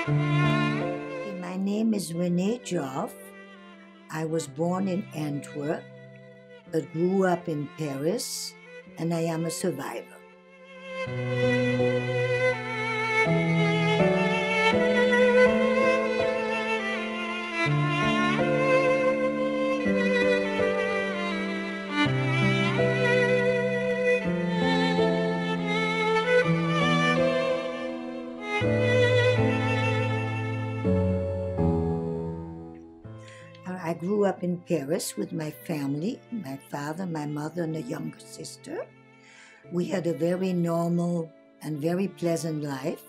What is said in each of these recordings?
My name is Renee Joffe. I was born in Antwerp, but grew up in Paris, and I am a survivor. I grew up in Paris with my family, my father, my mother, and a younger sister. We had a very normal and very pleasant life.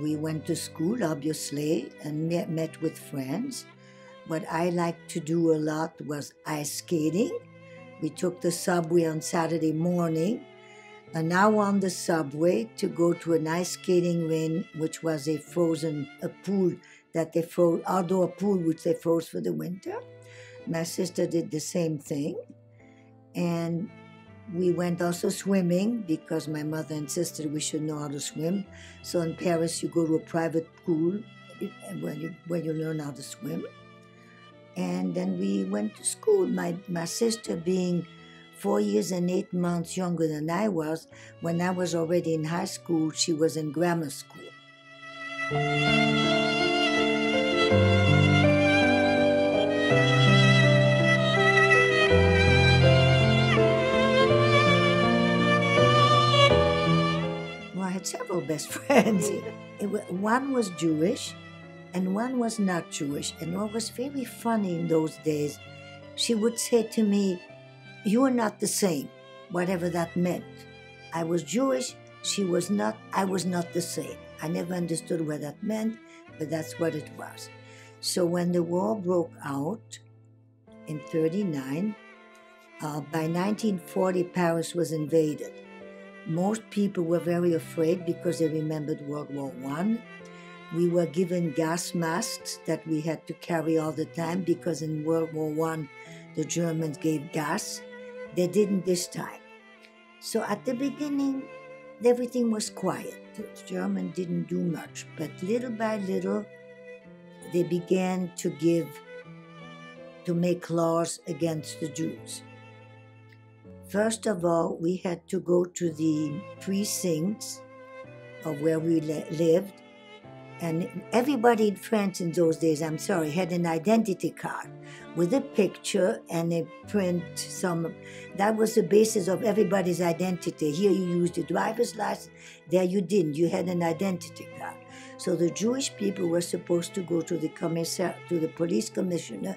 We went to school, obviously, and met with friends. What I liked to do a lot was ice skating. We took the subway on Saturday morning, an hour on the subway to go to an ice skating rink, which was a pool that they froze, outdoor pool which they froze for the winter. My sister did the same thing. And we went also swimming because my mother insisted we should know how to swim. So in Paris, you go to a private pool where you learn how to swim. And then we went to school. My sister being 4 years and 8 months younger than I was, when I was already in high school, she was in grammar school. Well, I had several best friends. One was Jewish and one was not Jewish. And what was very funny in those days, she would say to me, "You are not the same," whatever that meant. I was Jewish, she was not, I was not the same. I never understood what that meant, but that's what it was. So when the war broke out in 1939, by 1940, Paris was invaded. Most people were very afraid because they remembered World War I. We were given gas masks that we had to carry all the time because in World War I, the Germans gave gas. They didn't this time. So at the beginning, everything was quiet. The Germans didn't do much, but little by little, they began to make laws against the Jews. First of all, we had to go to the precincts of where we lived, and everybody in France in those days, had an identity card with a picture and a print. That was the basis of everybody's identity. Here you used your driver's license, there you didn't. You had an identity card. So the Jewish people were supposed to go to the police commissioner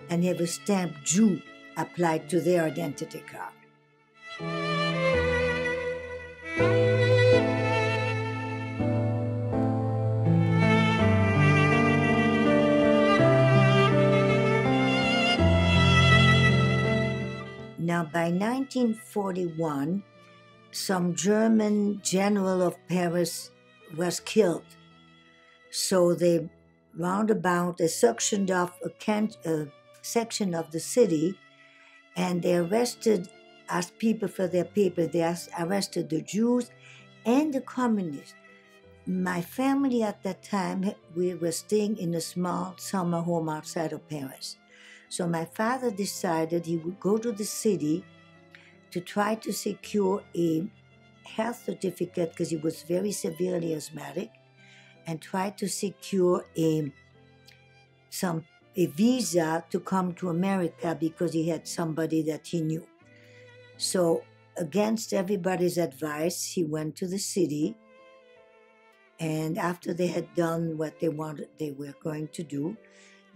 and have a stamp Jew applied to their identity card. Now, by 1941, some German general of Paris was killed. So they round about they sectioned off a section of the city, and they asked people for their papers. They arrested the Jews and the communists. My family at that time, we were staying in a small summer home outside of Paris. So my father decided he would go to the city to try to secure a health certificate because he was very severely asthmatic, and try to secure a visa to come to America because he had somebody that he knew. So against everybody's advice, he went to the city, and after they had done what they were going to do,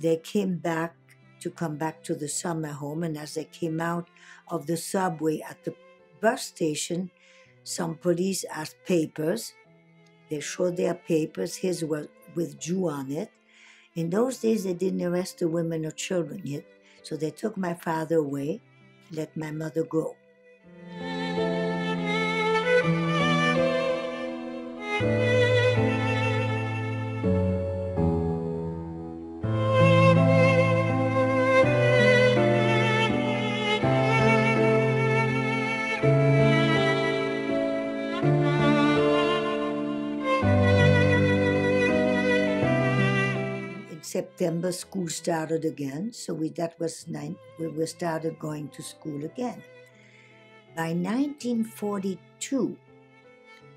they came back to the summer home. And as they came out of the subway at the bus station, some police asked papers. They showed their papers. His was with Jew on it. In those days, they didn't arrest the women or children yet. So they took my father away, let my mother go. September, school started again. So we started going to school again. By 1942,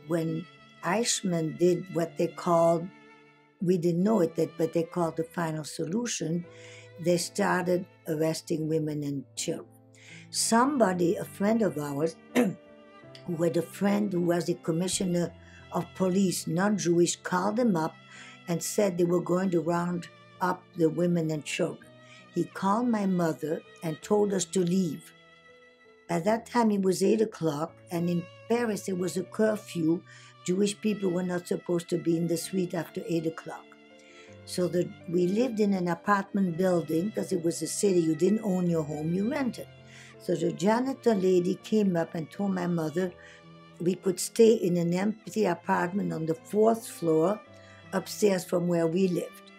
when Eichmann did what they called, we didn't know it, but they called the final solution, they started arresting women and children. Somebody, a friend of ours, who had a friend who was the commissioner of police, non-Jewish, called him up and said they were going to round up the women and children. He called my mother and told us to leave. At that time, it was 8 o'clock, and in Paris, there was a curfew. Jewish people were not supposed to be in the street after 8 o'clock. So we lived in an apartment building because it was a city. You didn't own your home, you rented. So the janitor lady came up and told my mother we could stay in an empty apartment on the 4th floor upstairs from where we lived.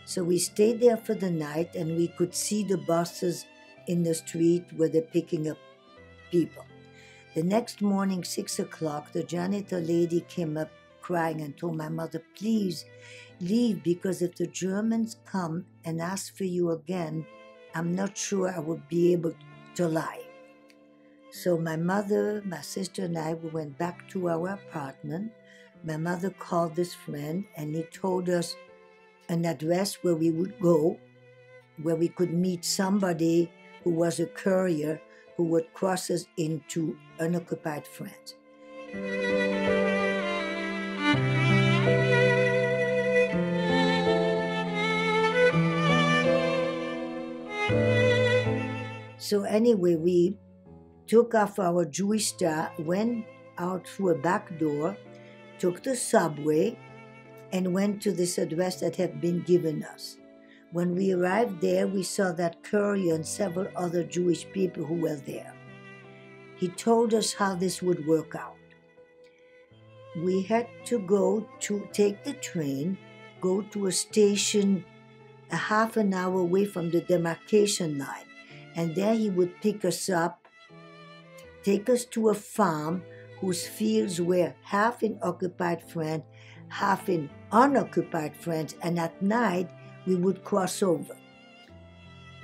So we stayed there for the night, and we could see the buses in the street where they're picking up people. The next morning, 6 o'clock, the janitor lady came up crying and told my mother, please leave, because if the Germans come and ask for you again, I'm not sure I would be able to lie. So my mother, my sister, and I, we went back to our apartment. My mother called this friend, and he told us an address where we would go, where we could meet somebody who was a courier who would cross us into unoccupied France. So anyway, we took off our Jewish star, went out through a back door, took the subway, and went to this address that had been given us. When we arrived there, we saw that courier and several other Jewish people who were there. He told us how this would work out. We had to take the train, go to a station a half an hour away from the demarcation line, and there he would pick us up, take us to a farm whose fields were half in occupied France, half in unoccupied France, and at night we would cross over.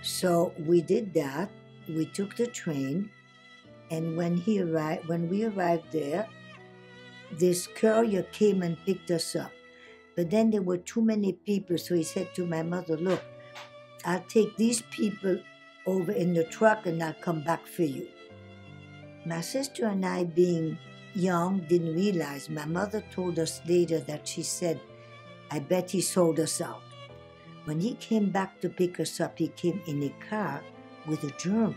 So we did that. We took the train, and when we arrived there, this courier came and picked us up. But then there were too many people, so he said to my mother, look, I'll take these people over in the truck and I'll come back for you. My sister and I, being young, didn't realize. My mother told us later that she said, I bet he sold us out. When he came back to pick us up, he came in a car with a German.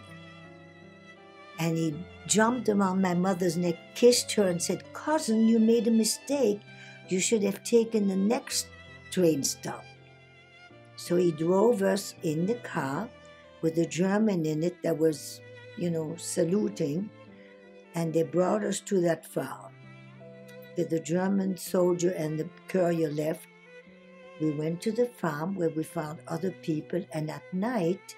And he jumped around my mother's neck, kissed her, and said, cousin, you made a mistake. You should have taken the next train stop. So he drove us in the car with a German in it that was, saluting. And they brought us to that farm. The German soldier and the courier left. We went to the farm where we found other people, and at night,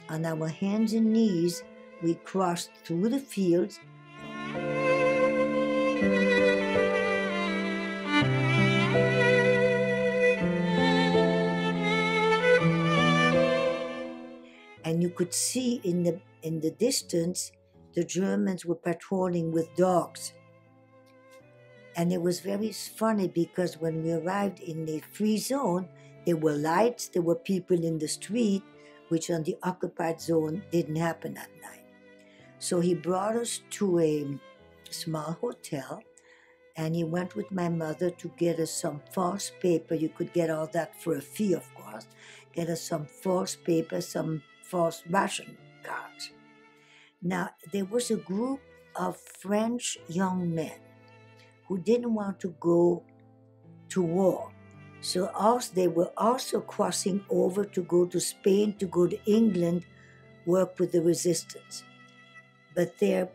on our hands and knees, we crossed through the fields. And you could see in the distance, the Germans were patrolling with dogs. And it was very funny because when we arrived in the free zone, there were lights, there were people in the street, which on the occupied zone didn't happen at night. So he brought us to a small hotel, and he went with my mother to get us some false paper. You could get all that for a fee, of course. Get us some false paper, some false ration cards. Now, there was a group of French young men who didn't want to go to war. So they were also crossing over to go to Spain, to go to England, work with the resistance. But their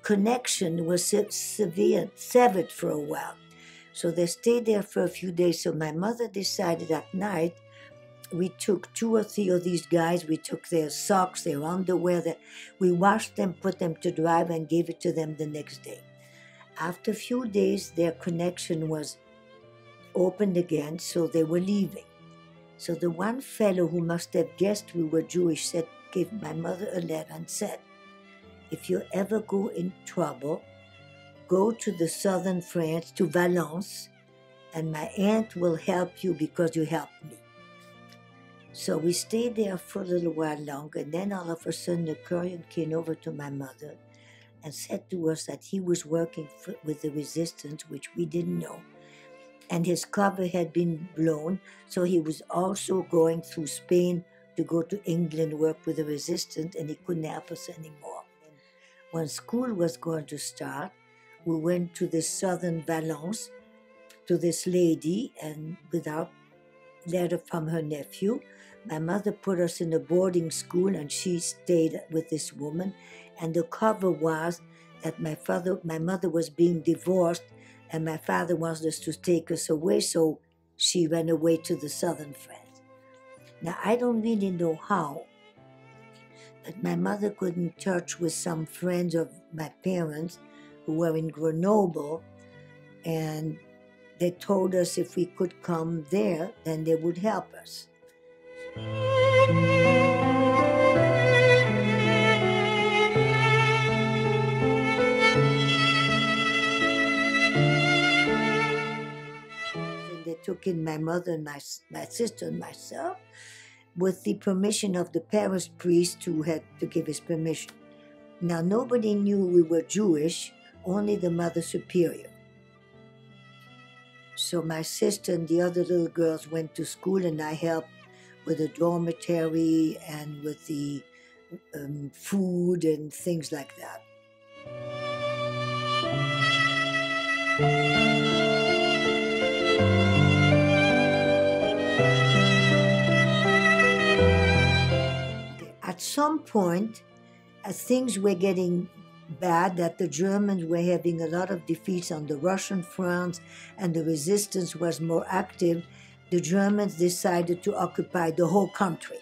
connection was severed for a while. So they stayed there for a few days. So my mother decided at night, we took 2 or 3 of these guys, we took their socks, their underwear, we washed them, put them to dry, and gave it to them the next day. After a few days, their connection was opened again, so they were leaving. So the one fellow who must have guessed we were Jewish said, gave my mother a letter and said, if you ever go in trouble, go to the southern France, to Valence, and my aunt will help you because you helped me. So we stayed there for a little while longer, and then all of a sudden the courier came over to my mother and said to us that he was working with the resistance, which we didn't know, and his cover had been blown, so he was also going through Spain to go to England, work with the resistance, and he couldn't help us anymore. When school was going to start, we went to the southern Valence to this lady, and without letter from her nephew, my mother put us in a boarding school, and she stayed with this woman. And the cover was that my mother was being divorced, and my father wanted us to take us away, so she ran away to the southern France. Now, I don't really know how, but my mother got in touch with some friends of my parents who were in Grenoble, and they told us if we could come there, then they would help us. And they took in my mother and my sister and myself with the permission of the parish priest who had to give his permission. Now, nobody knew we were Jewish, only the Mother Superior. So my sister and the other little girls went to school, and I helped with the dormitory and with the food and things like that. At some point, as things were getting bad, that the Germans were having a lot of defeats on the Russian front and the resistance was more active, the Germans decided to occupy the whole country.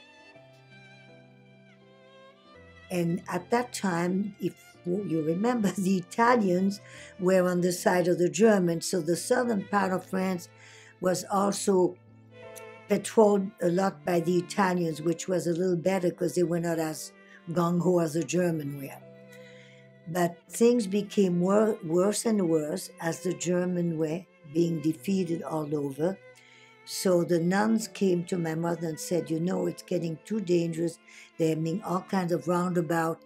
And at that time, if you remember, the Italians were on the side of the Germans, so the southern part of France was also patrolled a lot by the Italians, which was a little better because they were not as gung-ho as the Germans were. But things became worse and worse as the Germans were being defeated all over. So the nuns came to my mother and said, you know, it's getting too dangerous. They're having all kinds of roundabout.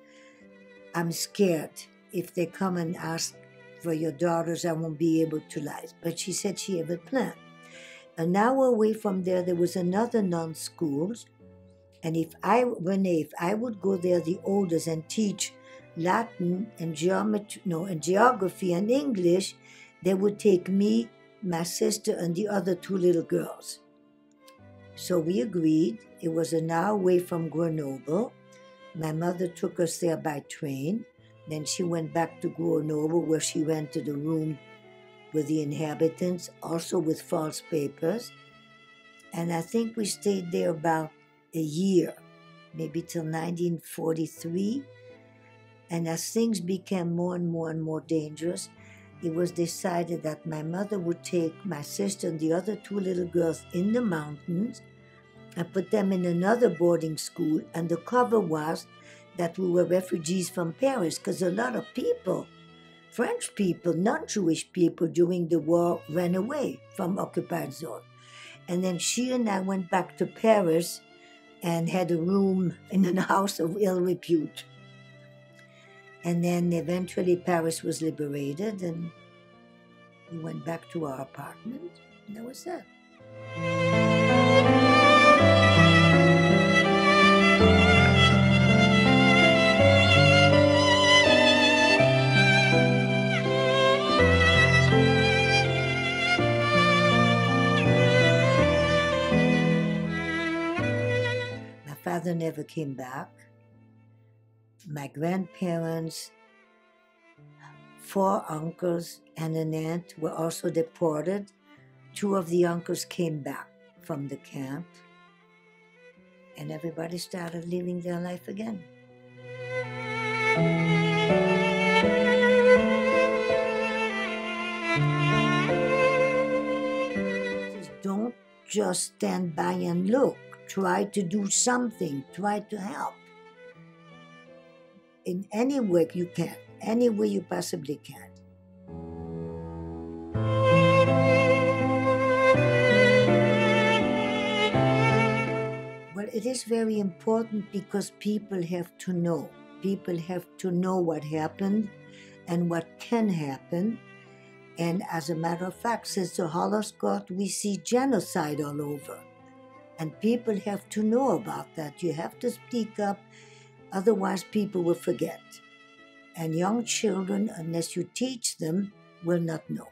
I'm scared. If they come and ask for your daughters, I won't be able to lie. But she said she had a plan. An hour away from there was another nun school. And Renee, if I would go there, the oldest, and teach Latin and geography and English, they would take me, my sister, and the other two little girls. So we agreed. It was an hour away from Grenoble. My mother took us there by train. Then she went back to Grenoble, where she rented a room with the inhabitants, also with false papers. And I think we stayed there about a year, maybe till 1943. And as things became more and more dangerous, it was decided that my mother would take my sister and the other two little girls in the mountains and put them in another boarding school. And the cover was that we were refugees from Paris, because a lot of people, French people, non-Jewish people during the war, ran away from occupied zone. And then she and I went back to Paris and had a room in a house of ill repute. And then eventually Paris was liberated, and we went back to our apartment, and that was that. My father never came back. My grandparents, 4 uncles and an aunt were also deported. 2 of the uncles came back from the camp, and everybody started living their life again. Don't just stand by and look. Try to do something. Try to help in any way you can, any way you possibly can. Well, it is very important because people have to know. People have to know what happened and what can happen. And as a matter of fact, since the Holocaust, we see genocide all over. And people have to know about that. You have to speak up, otherwise people will forget. And young children, unless you teach them, will not know.